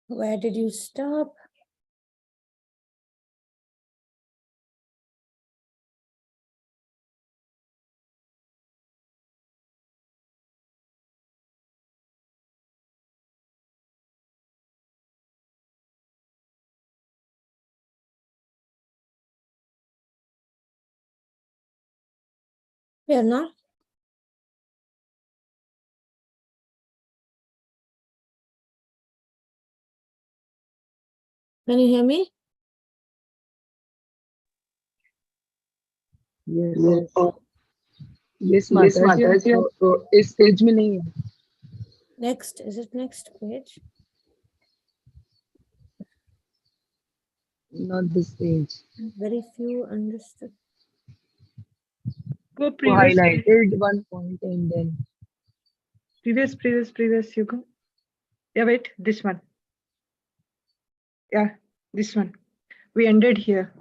Where did you stop? You're not? Can you hear me? Yes. Yes, Mataji. So इस stage में नहीं है. Next, is it next page? Not this stage. Very few understood. Go You previous, highlighted one point and then previous, you go. Yeah, wait, this one. Yeah, this one. We ended here.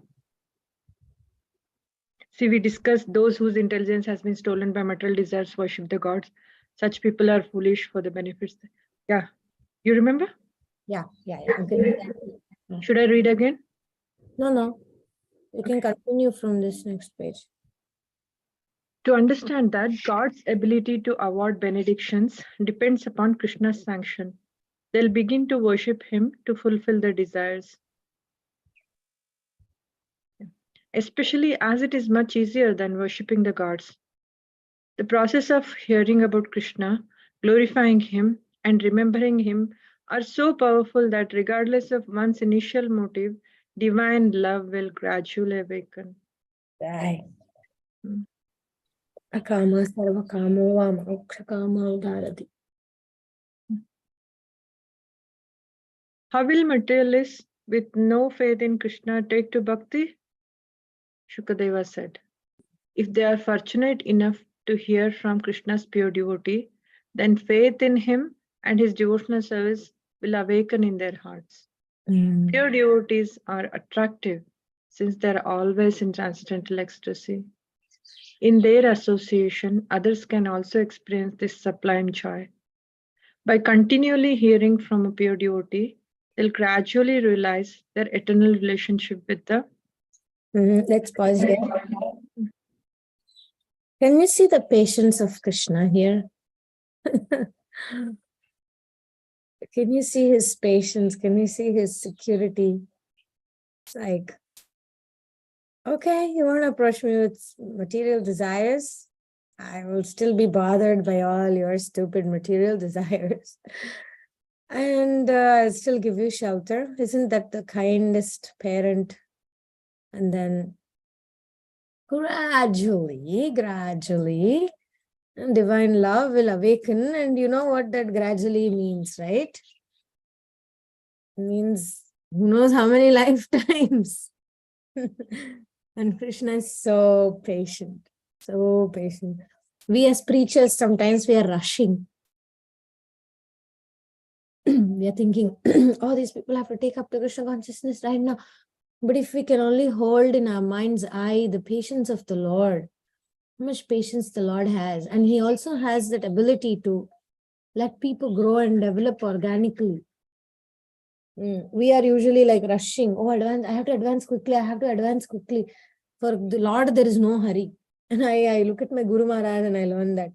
See, we discussed those whose intelligence has been stolen by material desires worship the gods. Such people are foolish for the benefits. Yeah, you remember? Yeah. Okay. Should I read again? No. You can continue from this next page. To understand that God's ability to award benedictions depends upon Krishna's sanction, they'll begin to worship him to fulfill their desires. Especially as it is much easier than worshipping the gods. The process of hearing about Krishna, glorifying him, and remembering him are so powerful that regardless of one's initial motive, divine love will gradually awaken. Right. Akama sarva kamo va moksha kama udarati. How will materialists with no faith in Krishna take to bhakti? Shukadeva said, if they are fortunate enough to hear from Krishna's pure devotee, then faith in him and his devotional service will awaken in their hearts. Pure devotees are attractive since they are always in transcendental ecstasy. In their association, others can also experience this sublime joy. By continually hearing from a pure devotee, they'll gradually realize their eternal relationship with the. Let's pause here. Can we see the patience of Krishna here? Can you see his patience? Can you see his security? It's like, okay, you want to approach me with material desires? I will still be bothered by all your stupid material desires. And I'll still give you shelter. Isn't that the kindest parent? And then gradually, divine love will awaken. And you know what that gradually means, right? It means who knows how many lifetimes. And Krishna is so patient. So patient. We as preachers, sometimes we are rushing. We are thinking, oh, these people have to take up the Krishna consciousness right now. But if we can only hold in our mind's eye the patience of the Lord, how much patience the Lord has. And he also has that ability to let people grow and develop organically. We are usually like rushing. Oh, I have to advance quickly. For the Lord, there is no hurry. And I look at my Guru Maharaj and I learn that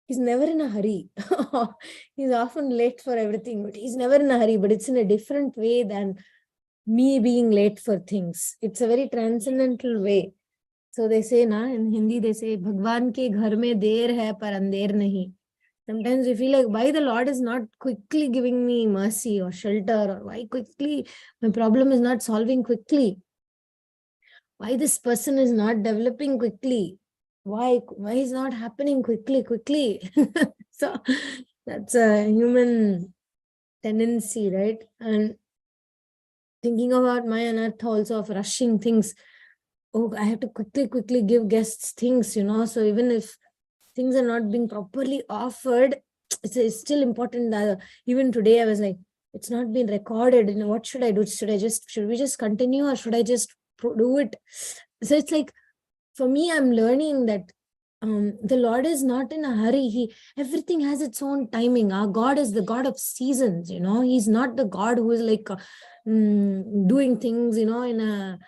he's never in a hurry. He's often late for everything, but he's never in a hurry. But it's in a different way than me being late for things. It's a very transcendental way. So they say, in Hindi, they say, Bhagwan ke ghar mein der hai, par ander nahi. Sometimes we feel like, why the Lord is not quickly giving me mercy or shelter, or why quickly my problem is not solving quickly. Why this person is not developing quickly? Why is not happening quickly? So that's a human tendency, right? And thinking about my anartha also of rushing things. Oh, I have to quickly give guests things, so even if things are not being properly offered, it's still important. Even today I was like, it's not been recorded. What should I do? Should we just continue, or should I just do it? So it's like, for me, I'm learning that the Lord is not in a hurry. Everything has its own timing. Our God is the God of seasons, He's not the God who is like doing things, in a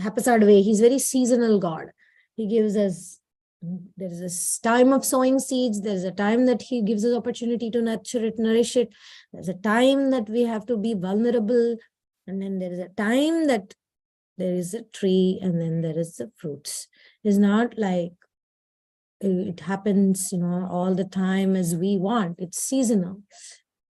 haphazard way. He's very seasonal God. He gives us, there is a time of sowing seeds. There's a time that he gives us opportunity to nurture it, nourish it. There's a time that we have to be vulnerable. And then there is a time that there is a tree, and then there is the fruits. It's not like it happens, all the time as we want. It's seasonal.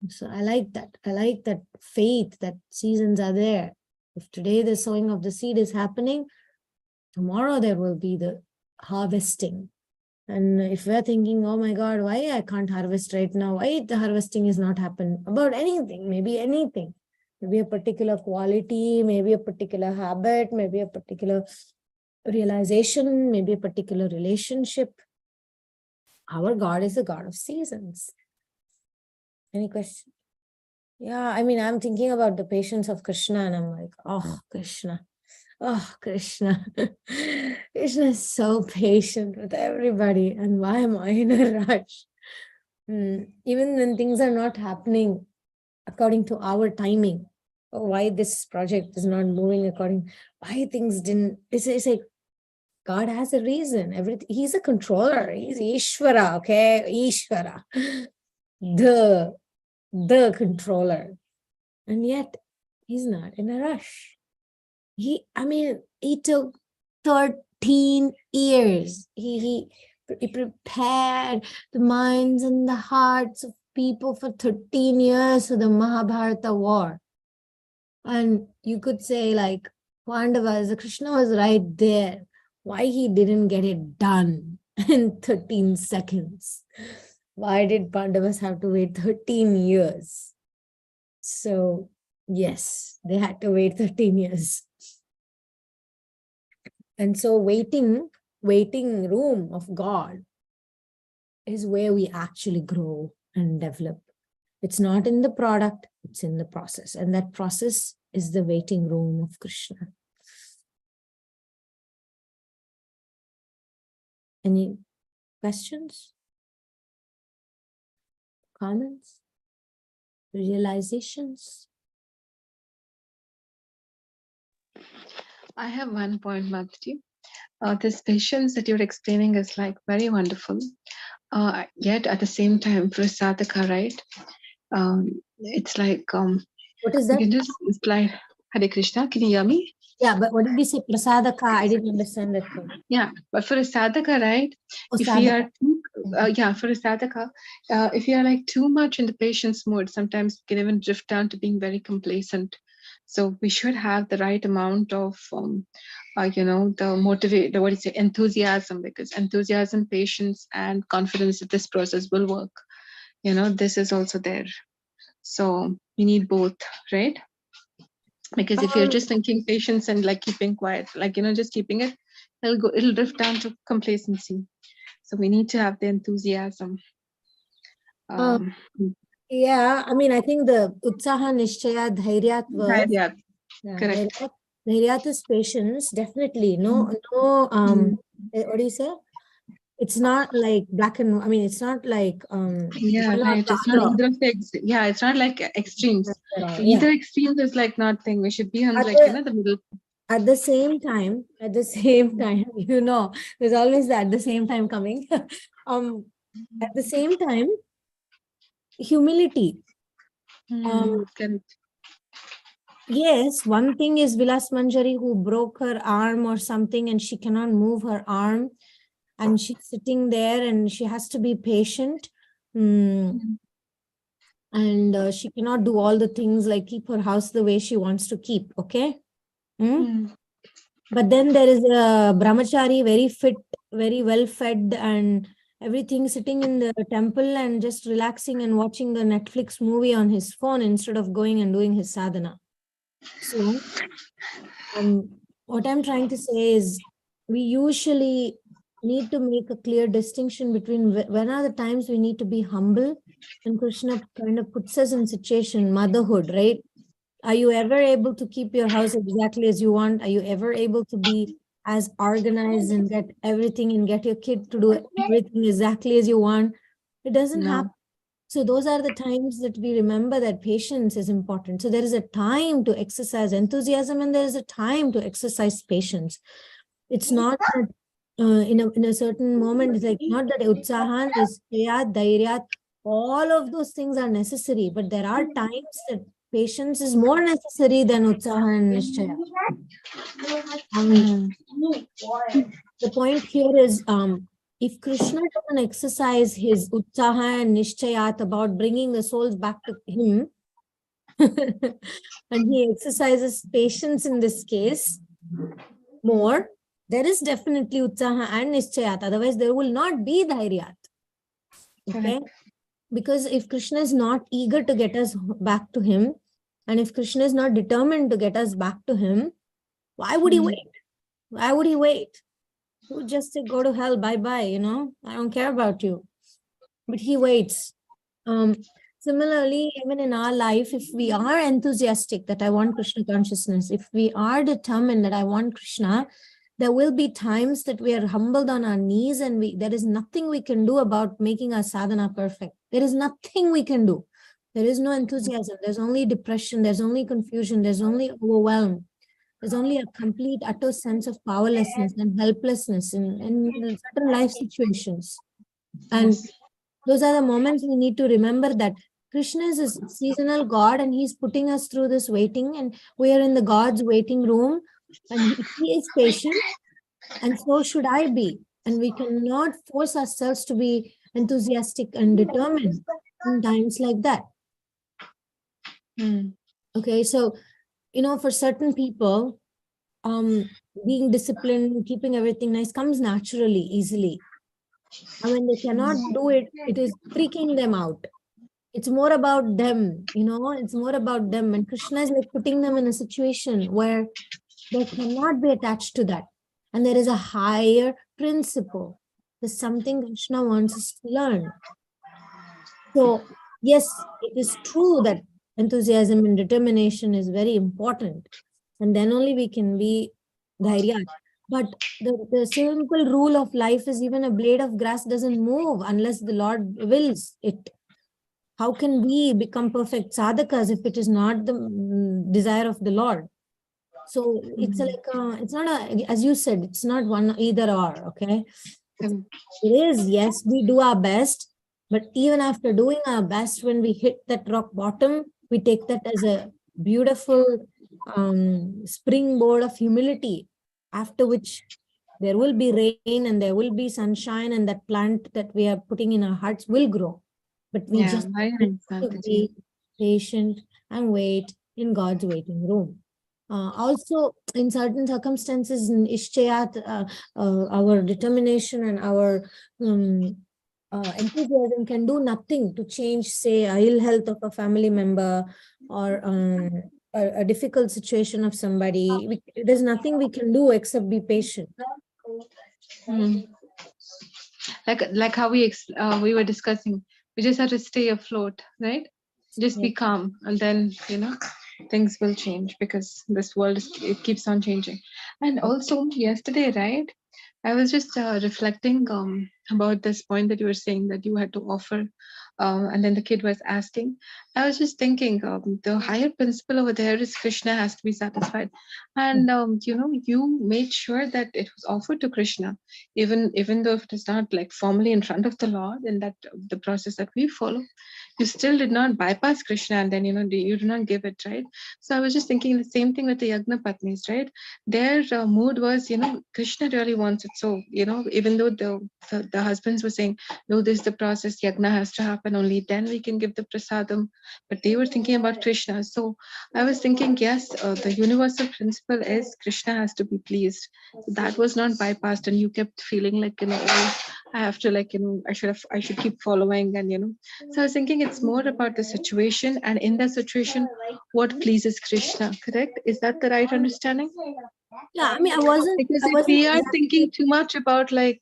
So I like that. I like that faith that seasons are there. If today the sowing of the seed is happening, tomorrow there will be the harvesting. And if we're thinking, oh my God, why I can't harvest right now? Why the harvesting is not happening? About anything, maybe anything. Maybe a particular quality, maybe a particular habit, maybe a particular realization, maybe a particular relationship. Our God is a God of seasons. Any question? Yeah, I mean, I'm thinking about the patience of Krishna, and I'm like, oh, Krishna. Oh, Krishna. Krishna is so patient with everybody. And why am I in a rush? Even when things are not happening according to our timing, or why this project is not moving according, why things didn't, it's like, God has a reason. Everything. He's a controller. He's Ishvara, okay? Ishvara. The controller. And yet, he's not in a rush. He took 13 years. He prepared the minds and the hearts of people for 13 years for the Mahabharata war. And you could say, like, Pandavas, Krishna was right there. Why he didn't get it done in 13 seconds? Why did Pandavas have to wait 13 years? So, yes, they had to wait 13 years. And so waiting room of God is where we actually grow and develop. It's not in the product, it's in the process. And that process is the waiting room of Krishna. Any questions? Comments? Realizations? I have one point, Madhuri. This patience that you're explaining is like very wonderful. Yet at the same time, for a sadhaka, right? It's like What is you that? can just slide. Hare Krishna, can you hear me? Yeah, but what did you say? Prasadaka? I didn't understand that thing. Yeah, but for a sadhaka, right? Oh, If we sadhaka. are for a sadhaka, if you are like too much in the patience mode, sometimes we can even drift down to being very complacent. So we should have the right amount of, the enthusiasm, because enthusiasm, patience, and confidence that this process will work. This is also there. So we need both, right? Because if you're just thinking patience and like keeping quiet, like, just keeping it, it'll drift down to complacency. So we need to have the enthusiasm. Yeah, I think the Utsaha Nishchaya Dhairyat was, Yeah, correct. Dhairyat is patience, definitely. No, what do you say? It's not like black and, it's not like, Yeah, one or right. the It's not other. either of the, it's not like extremes. Yeah. Either extremes is like nothing. We should be on At like, the middle. At the same time, there's always that at the same time coming. At the same time, humility. Correct. Yes, one thing is Vilas Manjari, who broke her arm or something and she cannot move her arm and she's sitting there and she has to be patient. And she cannot do all the things like keep her house the way she wants to keep, okay? But then there is a brahmachari, very fit, very well fed and everything, sitting in the temple and just relaxing and watching the Netflix movie on his phone instead of going and doing his sadhana. So what I'm trying to say is we usually need to make a clear distinction between when are the times we need to be humble, and Krishna kind of puts us in situation, motherhood, right? Are you ever able to keep your house exactly as you want? Are you ever able to be as organized and get everything and get your kid to do everything exactly as you want. It doesn't No. happen. So those are the times that we remember that patience is important. So there is a time to exercise enthusiasm and there is a time to exercise patience. It's not that in a certain moment, it's like not that utsahan, nischayat, dhairyat, all of those things are necessary, but there are times that patience is more necessary than utsahan and nischayat. The point here is, if Krishna doesn't exercise his utsaha and nishchayat about bringing the souls back to him, and he exercises patience in this case more, there is definitely utsaha and nishchayat. Otherwise, there will not be dhairyat. Okay? Because if Krishna is not eager to get us back to him, and if Krishna is not determined to get us back to him, why would he wait? Why would he wait? He would just say, go to hell, bye-bye, you know, I don't care about you. But he waits. Similarly, even in our life, if we are enthusiastic that I want Krishna consciousness, if we are determined that I want Krishna, there will be times that we are humbled on our knees and there is nothing we can do about making our sadhana perfect. There is nothing we can do. There is no enthusiasm. There's only depression. There's only confusion. There's only overwhelm. There's only a complete, utter sense of powerlessness and helplessness in certain life situations. And those are the moments we need to remember that Krishna is a seasonal God and he's putting us through this waiting, and we are in the God's waiting room, and he is patient, and so should I be. And we cannot force ourselves to be enthusiastic and determined in times like that. Okay, so, you know, for certain people, being disciplined, keeping everything nice comes naturally, easily. And when they cannot do it, it is freaking them out. It's more about them, you know, it's more about them. And Krishna is like putting them in a situation where they cannot be attached to that. And there is a higher principle. There's something Krishna wants us to learn. So, yes, it is true that enthusiasm and determination is very important. And then only we can be dhairyat. But the simple rule of life is even a blade of grass doesn't move unless the Lord wills it. How can we become perfect sadhakas if it is not the desire of the Lord? So it's like it's not a, as you said, it's not one either or. Okay, it is, yes, we do our best, but even after doing our best, when we hit that rock bottom, we take that as a beautiful springboard of humility, after which there will be rain and there will be sunshine, and that plant that we are putting in our hearts will grow. But we just need to be patient and wait in God's waiting room. Also, in certain circumstances, in Ishchayat, our determination and our enthusiasm can do nothing to change, say, a ill health of a family member or a difficult situation of somebody. There's nothing we can do except be patient. Like how we were discussing, we just have to stay afloat, right? Just be calm, and then, you know, things will change, because this world it keeps on changing. And also yesterday, right, I was just reflecting about this point that you were saying, that you had to offer, and then the kid was asking. I was just thinking, the higher principle over there is Krishna has to be satisfied, and you know, you made sure that it was offered to Krishna, even though it is not like formally in front of the Lord, in that the process that we follow. You still did not bypass Krishna, and then, you know, you do not give it, right? So I was just thinking the same thing with the Yagna Patnis, right? Their mood was, you know, Krishna really wants it. So, you know, even though the husbands were saying, no, this is the process, Yagna has to happen, only then we can give the prasadam. But they were thinking about Krishna. So I was thinking, yes, the universal principle is Krishna has to be pleased. So that was not bypassed, and you kept feeling like, you know, oh, I have to, like, you know, I should keep following, and, you know. So I was thinking it's more about the situation, and in that situation, what pleases Krishna, correct? Is that the right understanding? Yeah, I mean, I wasn't, Because I if wasn't we are exactly. thinking too much about like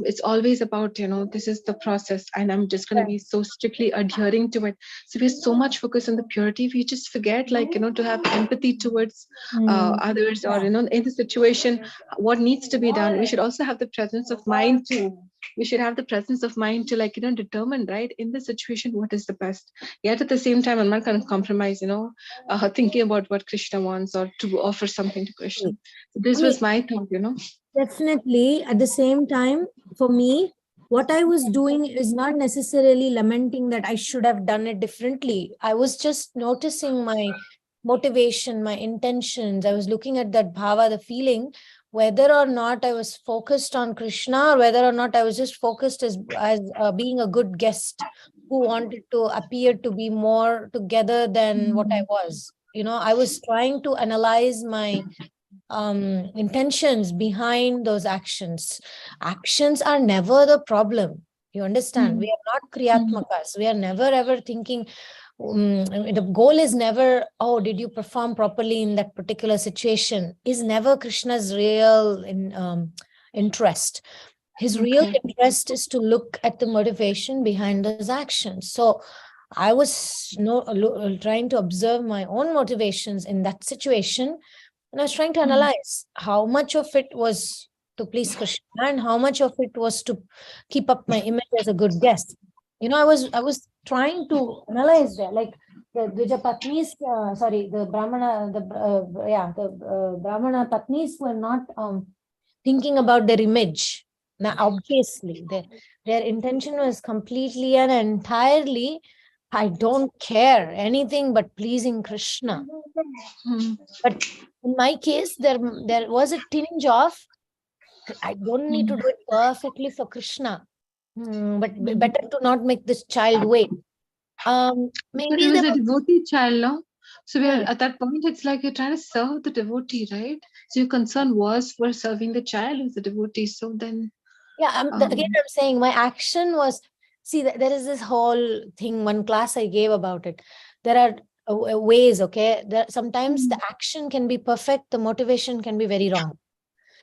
it's always about, this is the process and I'm just going to Right. be so strictly adhering to it. So we're so much focused on the purity, we just forget, like, to have empathy towards others, or Yeah. in the situation what needs to be done. We should also have the presence of mind to, we should have the presence of mind to, like, determine, right, in the situation what is the best. Yet at the same time I'm not going to compromise, thinking about what Krishna wants or to offer something to Krishna. So I this mean, was my thought. definitely, at the same time, for me, what I was doing is not necessarily lamenting that I should have done it differently. I was just noticing my motivation, my intentions. I was looking at that bhava, the feeling, whether or not I was focused on Krishna, or whether or not I was just focused as being a good guest who wanted to appear to be more together than what I was. I was trying to analyze my intentions behind those actions. Actions are never the problem. You understand? We are not kriyatmakas. We are never ever thinking. The goal is never, oh, did you perform properly in that particular situation? Is never Krishna's real interest. His real Okay. interest is to look at the motivation behind those actions. So I was trying to observe my own motivations in that situation, and I was trying to analyze how much of it was to please Krishna and how much of it was to keep up my image as a good guest. I was trying to analyze that, like the Dvija Patnis, sorry, the Brahmana, the Brahmana Patnis were not thinking about their image. Now, obviously, their intention was completely and entirely, I don't care anything but pleasing Krishna. Hmm. But in my case, there was a tinge of, I don't need to do it perfectly for Krishna, but better to not make this child wait. But he Maybe was there a was. devotee child, no? So we are Hmm. at that point, it's like you're trying to serve the devotee, right? So your concern was for serving the child who's the devotee. So then, Yeah, again, um, I'm saying my action was, see, there is this whole thing, one class I gave about it. There are ways, okay? Sometimes the action can be perfect, the motivation can be very wrong.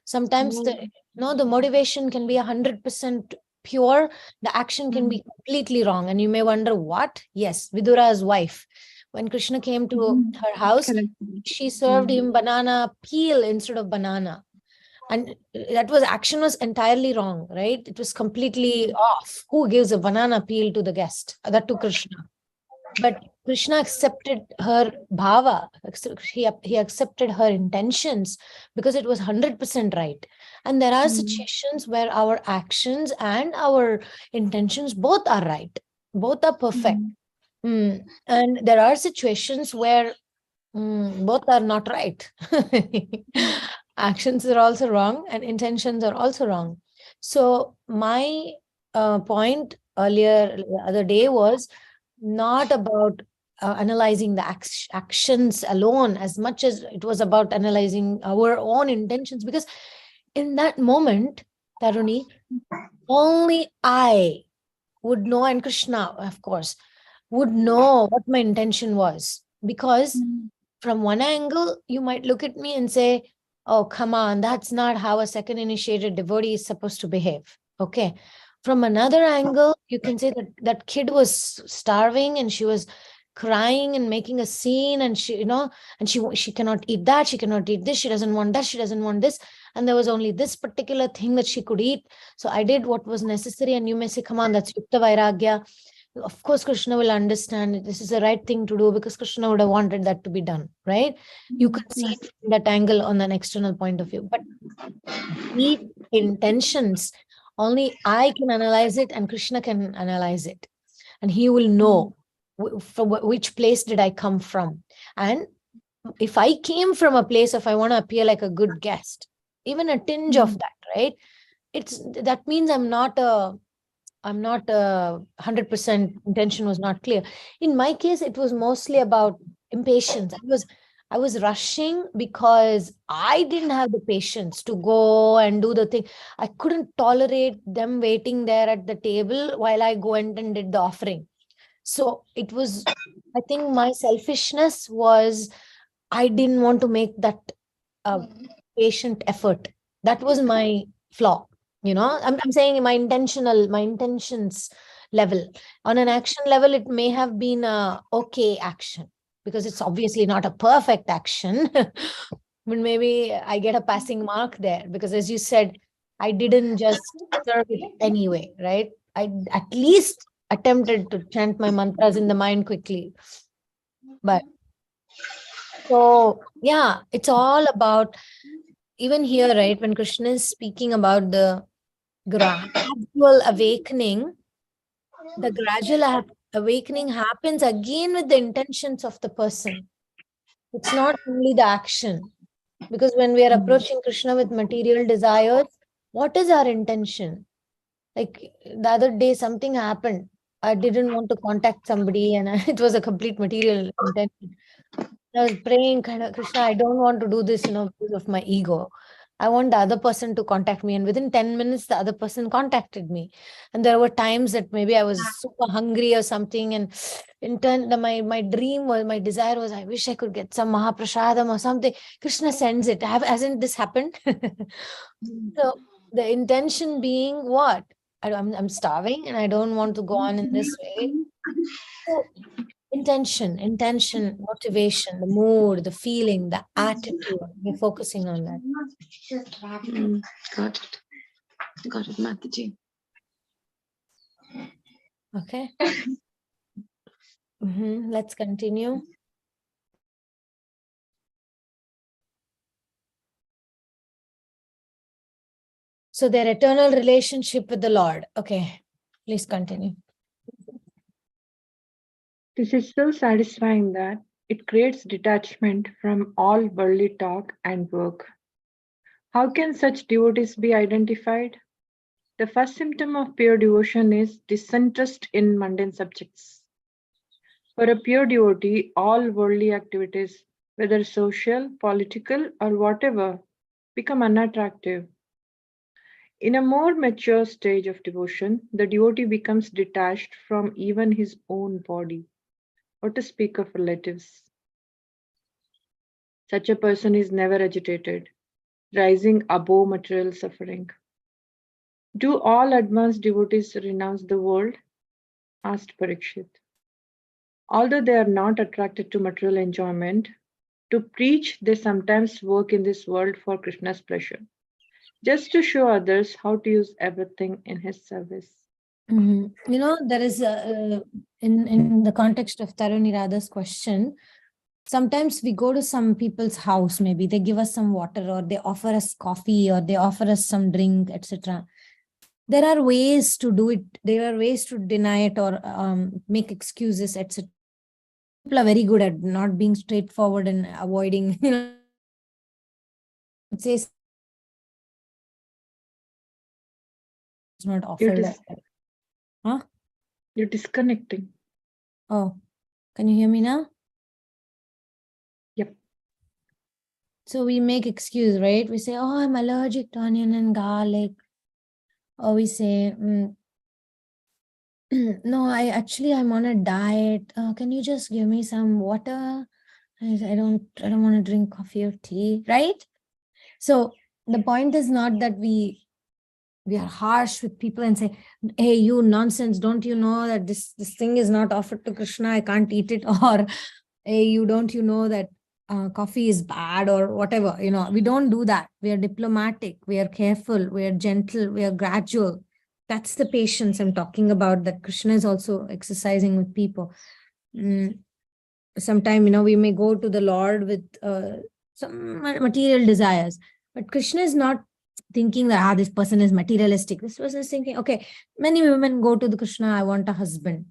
Sometimes the motivation can be 100% pure, the action can be completely wrong. And you may wonder what? Yes, Vidura's wife. When Krishna came to her house, correct. she served him banana peel instead of banana. And that was action was entirely wrong, right? It was completely off. Who gives a banana peel to the guest? That to Krishna. But Krishna accepted her bhava, he accepted her intentions because it was 100% right. And there are situations where our actions and our intentions both are right, both are perfect. And there are situations where both are not right. Actions are also wrong and intentions are also wrong. So my point earlier the other day was not about analyzing the actions alone as much as it was about analyzing our own intentions, because in that moment, Taruni, only I would know, and Krishna, of course, would know what my intention was. Because from one angle, you might look at me and say, oh, come on, that's not how a second initiated devotee is supposed to behave. Okay. From another angle, you can say that that kid was starving and she was crying and making a scene, and she cannot eat that, she cannot eat this, she doesn't want that, she doesn't want this, and there was only this particular thing that she could eat. So I did what was necessary. And you may say, come on, that's Yukta Vairagya. Of course, Krishna will understand this is the right thing to do because Krishna would have wanted that to be done, right? You can see it Yes. from that angle on an external point of view. But deep intentions, only I can analyze it and Krishna can analyze it. And he will know from which place did I come from. And if I came from a place of I want to appear like a good guest, even a tinge of that, right? That means I'm not 100% intention was not clear. In my case, it was mostly about impatience. I was rushing because I didn't have the patience to go and do the thing. I couldn't tolerate them waiting there at the table while I go and did the offering. So it was, I think my selfishness was, I didn't want to make that patient effort. That was my flaw. I'm saying my intentions level. On an action level, it may have been a okay action because it's obviously not a perfect action. But maybe I get a passing mark there because, as you said, I didn't just serve it anyway, right? I at least attempted to chant my mantras in the mind quickly. But so, yeah, it's all about, even here, right? When Krishna is speaking about the gradual awakening, the gradual awakening happens again with the intentions of the person. It's not only the action. Because when we are approaching Krishna with material desires, what is our intention? Like the other day, something happened. I didn't want to contact somebody, and it was a complete material intention. I was praying, kind of, Krishna, I don't want to do this, because of my ego. I want the other person to contact me. And within 10 minutes, the other person contacted me. And there were times that maybe I was super hungry or something. And in turn, my dream was, my desire was, I wish I could get some Mahaprasadam or something. Krishna sends it. Hasn't this happened? So the intention being what? I'm starving and I don't want to go on in this way. So intention, motivation, the mood, the feeling, the attitude. We're focusing on that. Got it. Got it, Mataji. Okay. Let's continue. So their eternal relationship with the Lord. Okay, please continue. This is so satisfying that it creates detachment from all worldly talk and work. How can such devotees be identified? The first symptom of pure devotion is disinterest in mundane subjects. For a pure devotee, all worldly activities, whether social, political, or whatever, become unattractive. In a more mature stage of devotion, the devotee becomes detached from even his own body, or to speak of relatives. Such a person is never agitated, rising above material suffering. Do all advanced devotees renounce the world? Asked Parikshit. Although they are not attracted to material enjoyment, to preach they sometimes work in this world for Krishna's pleasure, just to show others how to use everything in his service. There is in the context of Taruni Radha's question, sometimes we go to some people's house, maybe they give us some water or they offer us coffee or they offer us some drink, etc. There are ways to do it. There are ways to deny it or make excuses, etc. People are very good at not being straightforward and avoiding, say it's not offered. Huh? You're disconnecting. Oh, can you hear me now? Yep. So we make excuse, right? We say, oh, I'm allergic to onion and garlic. Or we say, no, I'm on a diet. Can you just give me some water? I don't want to drink coffee or tea, right? So the point is not that we are harsh with people and say, hey, you nonsense, don't you know that this thing is not offered to Krishna, I can't eat it, or hey, don't you know that coffee is bad or whatever. We don't do that. We are diplomatic, we are careful, we are gentle, we are gradual. That's the patience I'm talking about, that Krishna is also exercising with people. Sometime, we may go to the Lord with some material desires, but Krishna is not thinking that this person is materialistic. This person is thinking, okay, many women go to the Krishna, I want a husband.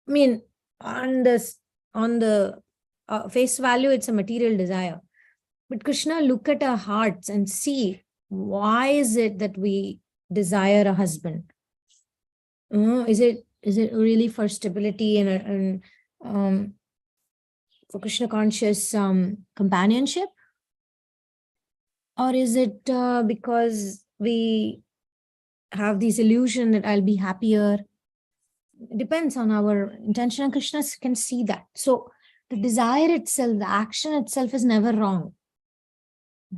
I mean, on the face value, it's a material desire. But Krishna look at our hearts and see, why is it that we desire a husband? Is it really for stability and for Krishna conscious companionship? Or is it because we have this illusion that I'll be happier? It depends on our intention, and Krishna can see that. So the desire itself, the action itself is never wrong.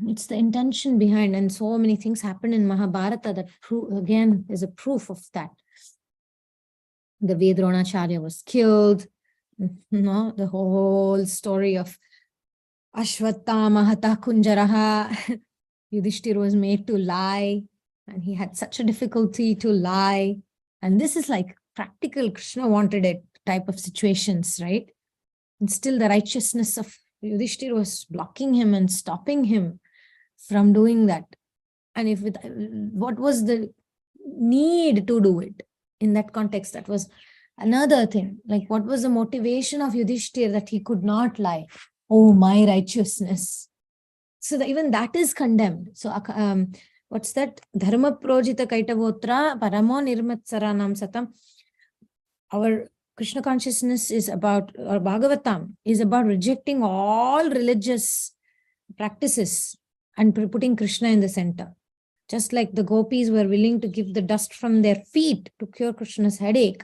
It's the intention behind, and so many things happen in Mahabharata that again is a proof of that. The way Dronacharya was killed, the whole story of Ashwatthama Hata Kunjaraha. Yudhishthir was made to lie, and he had such a difficulty to lie. And this is like practical Krishna wanted it type of situations, right? And still the righteousness of Yudhishthir was blocking him and stopping him from doing that. And if what was the need to do it in that context? That was another thing. Like, what was the motivation of Yudhishthir that he could not lie? Oh, my righteousness. So even that is condemned. So what's that? Dharma projita kaitavotra paramo nirmatsaranam satam. Our Krishna consciousness is about, or Bhagavatam is about rejecting all religious practices and putting Krishna in the center. Just like the gopis were willing to give the dust from their feet to cure Krishna's headache,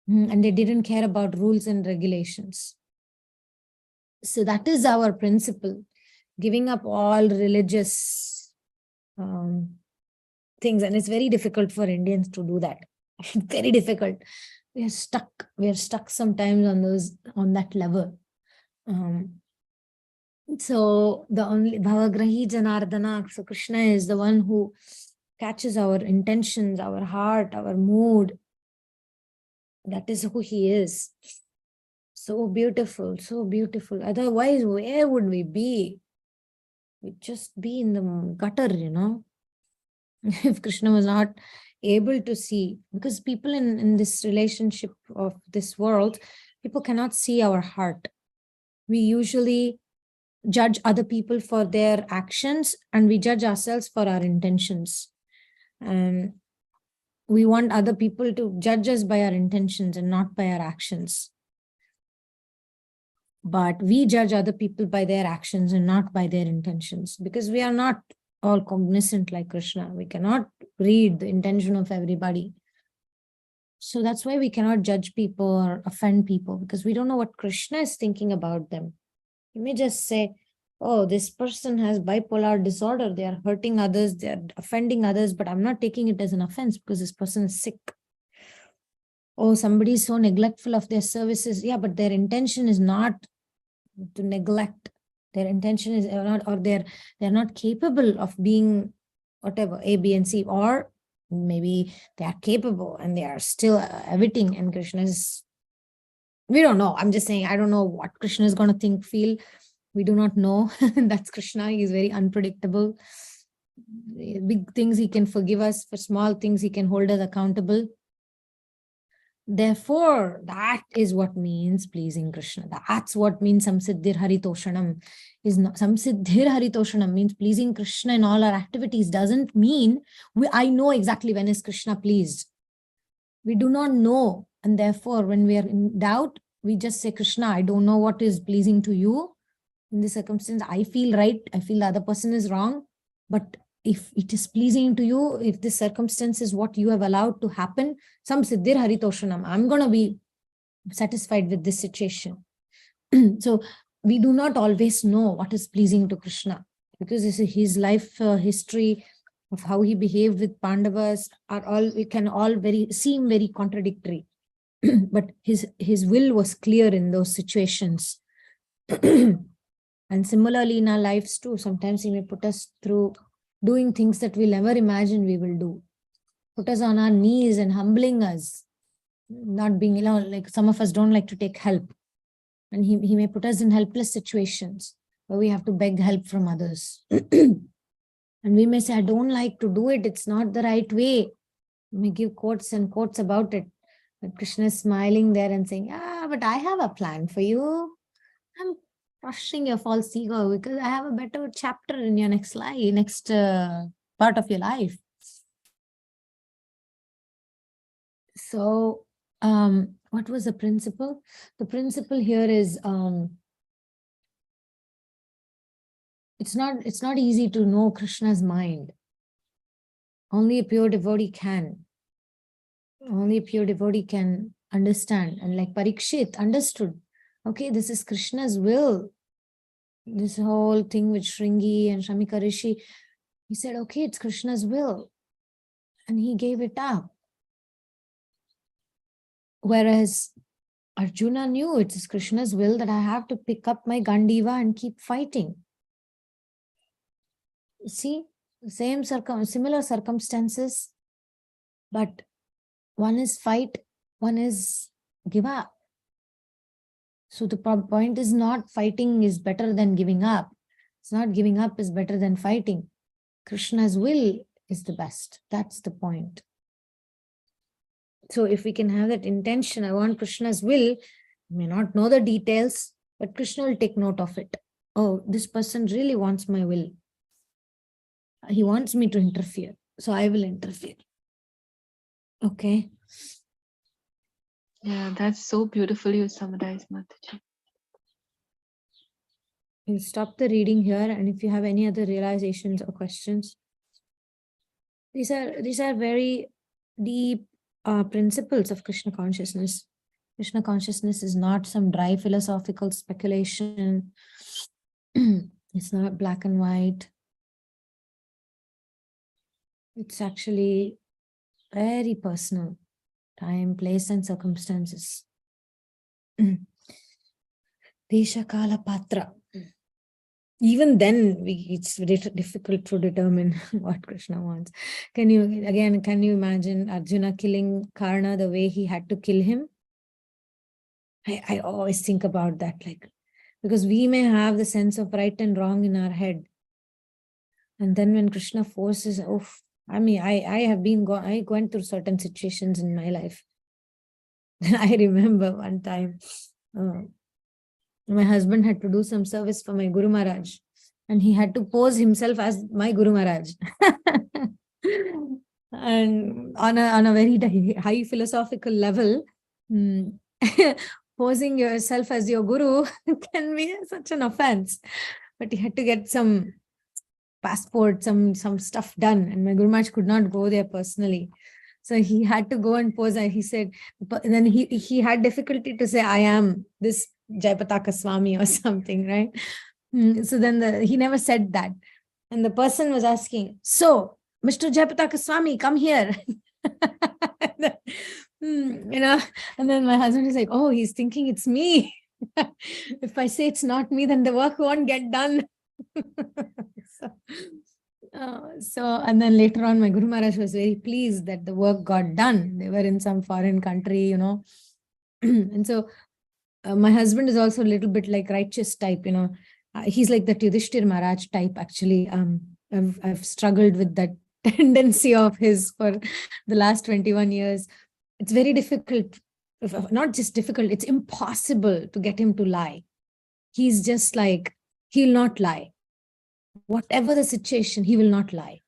and they didn't care about rules and regulations. So that is our principle, giving up all religious things. And it's very difficult for Indians to do that. Very difficult. We are stuck sometimes on that level. So the only Bhavagrahi Janardana, so Krishna is the one who catches our intentions, our heart, our mood. That is who he is. So beautiful, so beautiful. Otherwise, where would we be? We'd just be in the gutter, if Krishna was not able to see. Because people in this relationship of this world, people cannot see our heart. We usually judge other people for their actions, and we judge ourselves for our intentions. And we want other people to judge us by our intentions and not by our actions. But we judge other people by their actions and not by their intentions, because we are not all cognizant like Krishna. We cannot read the intention of everybody. So that's why we cannot judge people or offend people, because we don't know what Krishna is thinking about them. You may just say, oh, this person has bipolar disorder. They are hurting others. They are offending others, but I'm not taking it as an offense because this person is sick. Oh, somebody is so neglectful of their services. Yeah, but their intention is not to neglect. Their intention is not, or they're not capable of being whatever, A, B, and C, or maybe they are capable and they are still everything. And Krishna is, we don't know. I'm just saying, I don't know what Krishna is going to think, feel. We do not know. That's Krishna. He is very unpredictable. Big things he can forgive us. For small things he can hold us accountable. Therefore, that is what means pleasing Krishna. That's what means samsiddhir haritoshanam. Samsiddhir haritoshanam means pleasing Krishna in all our activities. Doesn't mean I know exactly when is Krishna pleased. We do not know. And therefore, when we are in doubt, we just say, Krishna, I don't know what is pleasing to you. In this circumstance, I feel right. I feel the other person is wrong. But if it is pleasing to you, if this circumstance is what you have allowed to happen, samsiddhir haritoshanam, I'm going to be satisfied with this situation. So we do not always know what is pleasing to Krishna, because this is his life history of how he behaved with Pandavas can all seem very contradictory. But his will was clear in those situations. And similarly in our lives too, sometimes he may put us through doing things that we'll never imagine we will do. Put us on our knees and humbling us, not being, like some of us don't like to take help. And he may put us in helpless situations where we have to beg help from others. And we may say, I don't like to do it. It's not the right way. We may give quotes and quotes about it. But Krishna is smiling there and saying, but I have a plan for you. I'm crushing your false ego because I have a better chapter in your next part of your life. So, what was the principle? The principle here is, it's not easy to know Krishna's mind. Only a pure devotee can. Only a pure devotee can understand. And like Parikshit understood, okay, this is Krishna's will. this whole thing with Shringi and Shamika Rishi, he said, okay, it's Krishna's will. And he gave it up. Whereas Arjuna knew it is Krishna's will that I have to pick up my Gandiva and keep fighting. See, similar circumstances, but one is fight, one is give up. So the point is not fighting is better than giving up. It's not giving up is better than fighting. Krishna's will is the best. That's the point. So if we can have that intention, I want Krishna's will, may not know the details, but Krishna will take note of it. Oh, this person really wants my will. He wants me to interfere. So I will interfere. Okay. Yeah, that's so beautifully you summarized, Mataji. We'll stop the reading here. And if you have any other realizations or questions, these are very deep principles of Krishna consciousness. Krishna consciousness is not some dry philosophical speculation. It's not black and white. It's actually very personal. Time, place, and circumstances. Desha Kala Patra. Even then, it's very difficult to determine what Krishna wants. Can you imagine Arjuna killing Karna the way he had to kill him? I always think about that, like, because we may have the sense of right and wrong in our head. And then when Krishna forces, I went through certain situations in my life. I remember one time, my husband had to do some service for my Guru Maharaj, and he had to pose himself as my Guru Maharaj. And on a very high philosophical level, posing yourself as your guru can be such an offense. But he had to get some passport, some stuff done, and my Guru Maharaj could not go there personally. So he had to go and pose. And he said, but then he had difficulty to say, I am this Jayapataka Swami or something, right? So then he never said that. And the person was asking, so, Mr. Jayapataka Swami, come here. And then my husband is like, oh, he's thinking it's me. If I say it's not me, then the work won't get done. And then later on, my Guru Maharaj was very pleased that the work got done. They were in some foreign country, And so my husband is also a little bit like righteous type, he's like the Yudhishthir Maharaj type, actually. I've struggled with that tendency of his for the last 21 years. It's very difficult, not just difficult, it's impossible to get him to lie. He's just like, he'll not lie. Whatever the situation, he will not lie.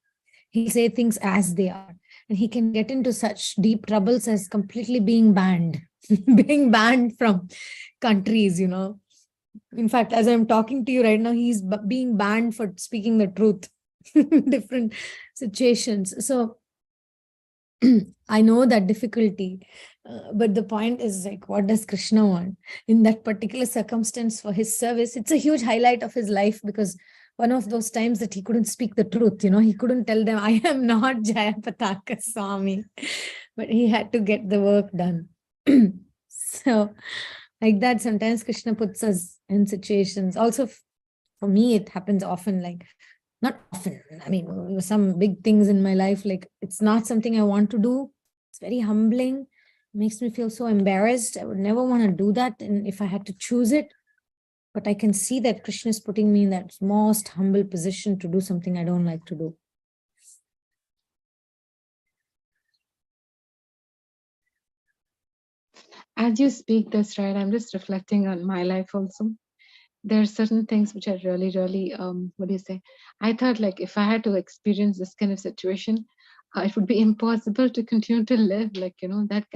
He'll say things as they are. And he can get into such deep troubles as completely being banned, being banned from countries, In fact, as I'm talking to you right now, he's being banned for speaking the truth. Different situations. So I know that difficulty, but the point is, like, what does Krishna want in that particular circumstance for his service? It's a huge highlight of his life, because one of those times that he couldn't speak the truth, he couldn't tell them, I am not Jayapataka Swami, but he had to get the work done. So like that, sometimes Krishna puts us in situations. Also, for me, it happens often, like, not often. I mean, some big things in my life, like, it's not something I want to do. It's very humbling. It makes me feel so embarrassed. I would never want to do that. And if I had to choose it, but I can see that Krishna is putting me in that most humble position to do something I don't like to do. As you speak this, right, I'm just reflecting on my life also. There are certain things which are really, really, I thought, like, if I had to experience this kind of situation, it would be impossible to continue to live, like, that